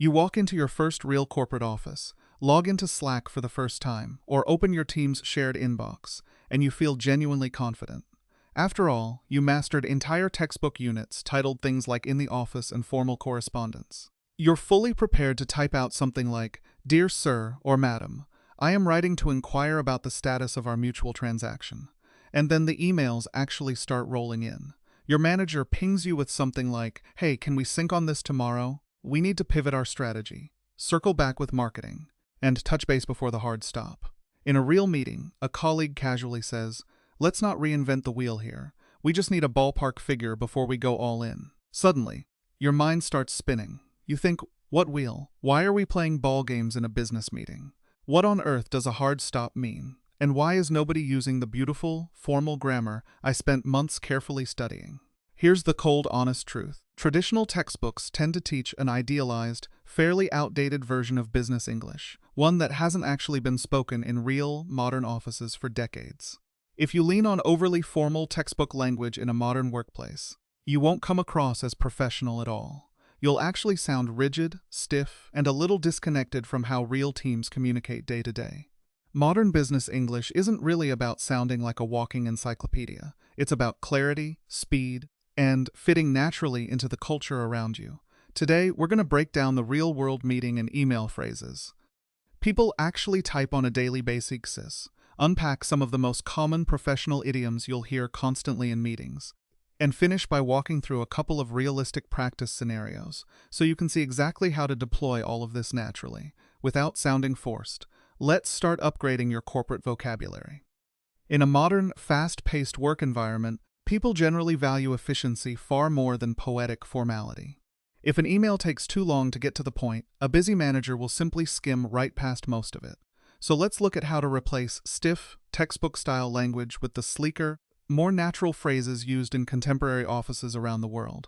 You walk into your first real corporate office, log into Slack for the first time, or open your team's shared inbox, and you feel genuinely confident. After all, you mastered entire textbook units titled things like In the Office and Formal Correspondence. You're fully prepared to type out something like, "Dear Sir" or "Madam, I am writing to inquire about the status of our mutual transaction." And then the emails actually start rolling in. Your manager pings you with something like, "Hey, can we sync on this tomorrow? We need to pivot our strategy, circle back with marketing, and touch base before the hard stop." In a real meeting, a colleague casually says, "Let's not reinvent the wheel here. We just need a ballpark figure before we go all in." Suddenly, your mind starts spinning. You think, what wheel? Why are we playing ball games in a business meeting? What on earth does a hard stop mean? And why is nobody using the beautiful, formal grammar I spent months carefully studying? Here's the cold, honest truth. Traditional textbooks tend to teach an idealized, fairly outdated version of business English, one that hasn't actually been spoken in real, modern offices for decades. If you lean on overly formal textbook language in a modern workplace, you won't come across as professional at all. You'll actually sound rigid, stiff, and a little disconnected from how real teams communicate day to day. Modern business English isn't really about sounding like a walking encyclopedia. It's about clarity, speed, and fitting naturally into the culture around you. Today, we're going to break down the real-world meeting and email phrases people actually type on a daily basis, unpack some of the most common professional idioms you'll hear constantly in meetings, and finish by walking through a couple of realistic practice scenarios so you can see exactly how to deploy all of this naturally, without sounding forced. Let's start upgrading your corporate vocabulary. In a modern, fast-paced work environment, people generally value efficiency far more than poetic formality. If an email takes too long to get to the point, a busy manager will simply skim right past most of it. So let's look at how to replace stiff, textbook-style language with the sleeker, more natural phrases used in contemporary offices around the world.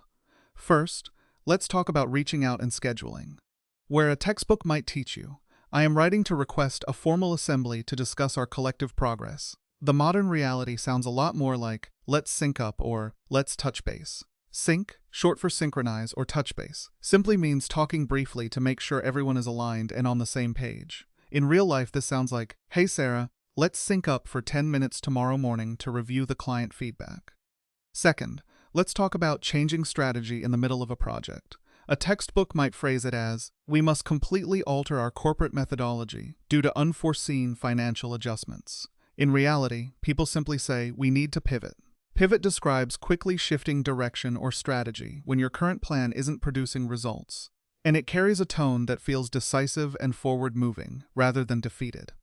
First, let's talk about reaching out and scheduling. Where a textbook might teach you, "I am writing to request a formal assembly to discuss our collective progress," the modern reality sounds a lot more like, "Let's sync up" or "Let's touch base." Sync, short for synchronize or touch base, simply means talking briefly to make sure everyone is aligned and on the same page. In real life, this sounds like, "Hey Sarah, let's sync up for 10 minutes tomorrow morning to review the client feedback." Second, let's talk about changing strategy in the middle of a project. A textbook might phrase it as, "We must completely alter our corporate methodology due to unforeseen financial adjustments." In reality, people simply say, "We need to pivot." Pivot describes quickly shifting direction or strategy when your current plan isn't producing results, and it carries a tone that feels decisive and forward-moving rather than defeated.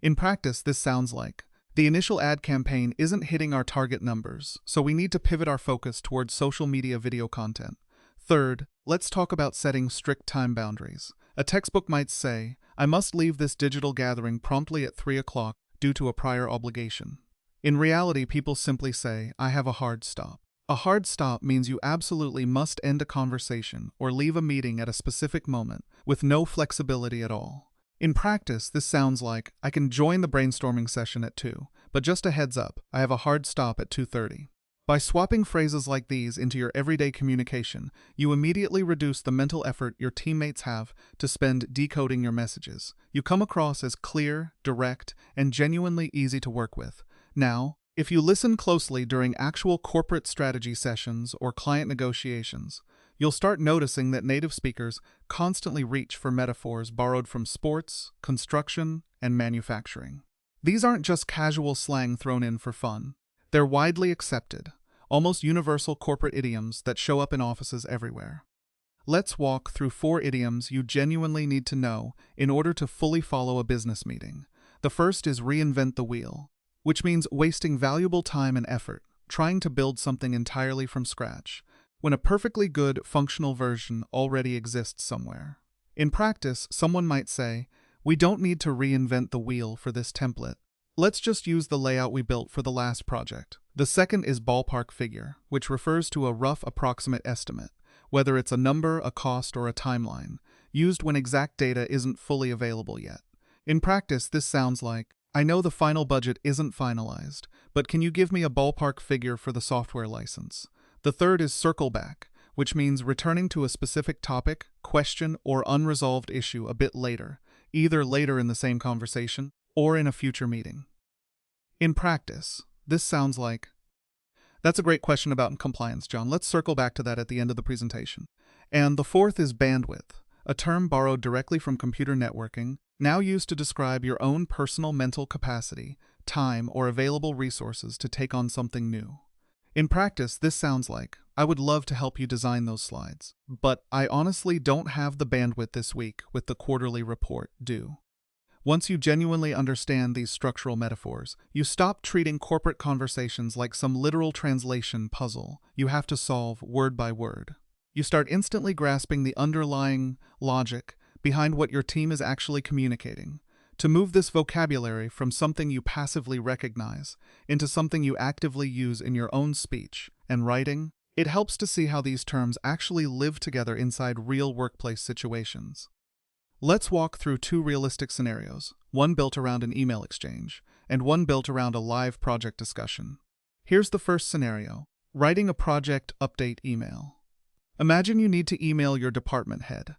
In practice, this sounds like, "The initial ad campaign isn't hitting our target numbers, so we need to pivot our focus towards social media video content." Third, let's talk about setting strict time boundaries. A textbook might say, "I must leave this digital gathering promptly at 3 o'clock due to a prior obligation." In reality, people simply say, "I have a hard stop." A hard stop means you absolutely must end a conversation or leave a meeting at a specific moment with no flexibility at all. In practice, this sounds like, "I can join the brainstorming session at 2, but just a heads up, I have a hard stop at 2:30. By swapping phrases like these into your everyday communication, you immediately reduce the mental effort your teammates have to spend decoding your messages. You come across as clear, direct, and genuinely easy to work with. Now, if you listen closely during actual corporate strategy sessions or client negotiations, you'll start noticing that native speakers constantly reach for metaphors borrowed from sports, construction, and manufacturing. These aren't just casual slang thrown in for fun. They're widely accepted, almost universal corporate idioms that show up in offices everywhere. Let's walk through 4 idioms you genuinely need to know in order to fully follow a business meeting. The first is reinvent the wheel, which means wasting valuable time and effort trying to build something entirely from scratch, when a perfectly good, functional version already exists somewhere. In practice, someone might say, "We don't need to reinvent the wheel for this template. Let's just use the layout we built for the last project." The second is ballpark figure, which refers to a rough approximate estimate, whether it's a number, a cost, or a timeline, used when exact data isn't fully available yet. In practice, this sounds like, "I know the final budget isn't finalized, but can you give me a ballpark figure for the software license?" The third is circle back, which means returning to a specific topic, question, or unresolved issue a bit later, either later in the same conversation or in a future meeting. In practice, this sounds like, "That's a great question about compliance, John. Let's circle back to that at the end of the presentation." And the fourth is bandwidth, a term borrowed directly from computer networking, now used to describe your own personal mental capacity, time, or available resources to take on something new. In practice, this sounds like, "I would love to help you design those slides, but I honestly don't have the bandwidth this week with the quarterly report due." Once you genuinely understand these structural metaphors, you stop treating corporate conversations like some literal translation puzzle you have to solve word by word. You start instantly grasping the underlying logic behind what your team is actually communicating, to move this vocabulary from something you passively recognize into something you actively use in your own speech and writing. It helps to see how these terms actually live together inside real workplace situations. Let's walk through two realistic scenarios, one built around an email exchange, and one built around a live project discussion. Here's the first scenario: writing a project update email. Imagine you need to email your department head,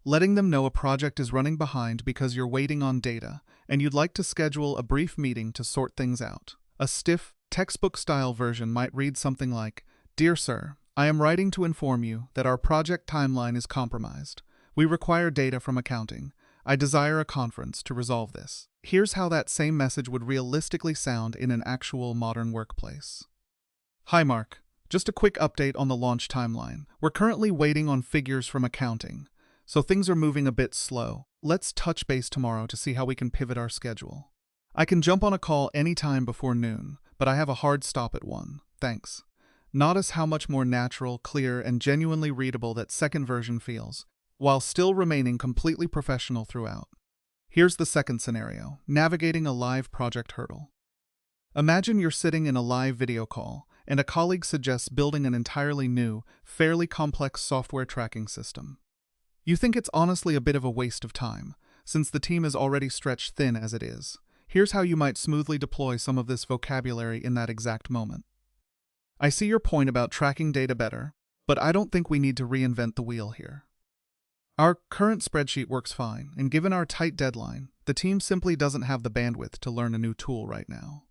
letting them know a project is running behind because you're waiting on data, and you'd like to schedule a brief meeting to sort things out. A stiff, textbook-style version might read something like, "Dear Sir, I am writing to inform you that our project timeline is compromised. We require data from accounting. I desire a conference to resolve this." Here's how that same message would realistically sound in an actual modern workplace. "Hi Mark, just a quick update on the launch timeline. We're currently waiting on figures from accounting, so things are moving a bit slow. Let's touch base tomorrow to see how we can pivot our schedule. I can jump on a call anytime before noon, but I have a hard stop at 1. Thanks." Notice how much more natural, clear, and genuinely readable that second version feels, while still remaining completely professional throughout. Here's the second scenario: navigating a live project hurdle. Imagine you're sitting in a live video call, and a colleague suggests building an entirely new, fairly complex software tracking system. You think it's honestly a bit of a waste of time, since the team is already stretched thin as it is. Here's how you might smoothly deploy some of this vocabulary in that exact moment. "I see your point about tracking data better, but I don't think we need to reinvent the wheel here. Our current spreadsheet works fine, and given our tight deadline, the team simply doesn't have the bandwidth to learn a new tool right now.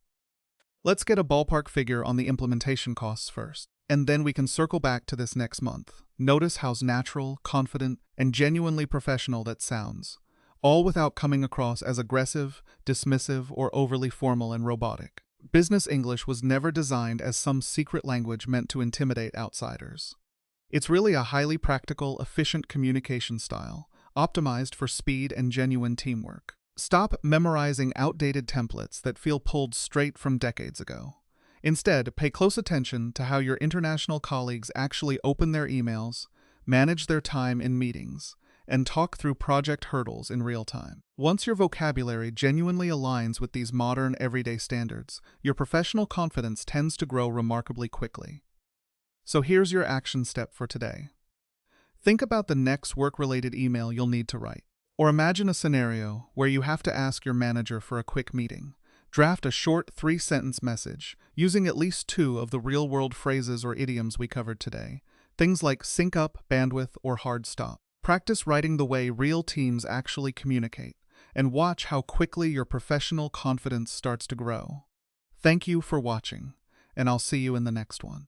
Let's get a ballpark figure on the implementation costs first, and then we can circle back to this next month." Notice how natural, confident, and genuinely professional that sounds, all without coming across as aggressive, dismissive, or overly formal and robotic. Business English was never designed as some secret language meant to intimidate outsiders. It's really a highly practical, efficient communication style, optimized for speed and genuine teamwork. Stop memorizing outdated templates that feel pulled straight from decades ago. Instead, pay close attention to how your international colleagues actually open their emails, manage their time in meetings, and talk through project hurdles in real time. Once your vocabulary genuinely aligns with these modern, everyday standards, your professional confidence tends to grow remarkably quickly. So here's your action step for today. Think about the next work-related email you'll need to write. Or imagine a scenario where you have to ask your manager for a quick meeting. Draft a short 3-sentence message, using at least 2 of the real-world phrases or idioms we covered today. Things like sync up, bandwidth, or hard stop. Practice writing the way real teams actually communicate, and watch how quickly your professional confidence starts to grow. Thank you for watching, and I'll see you in the next one.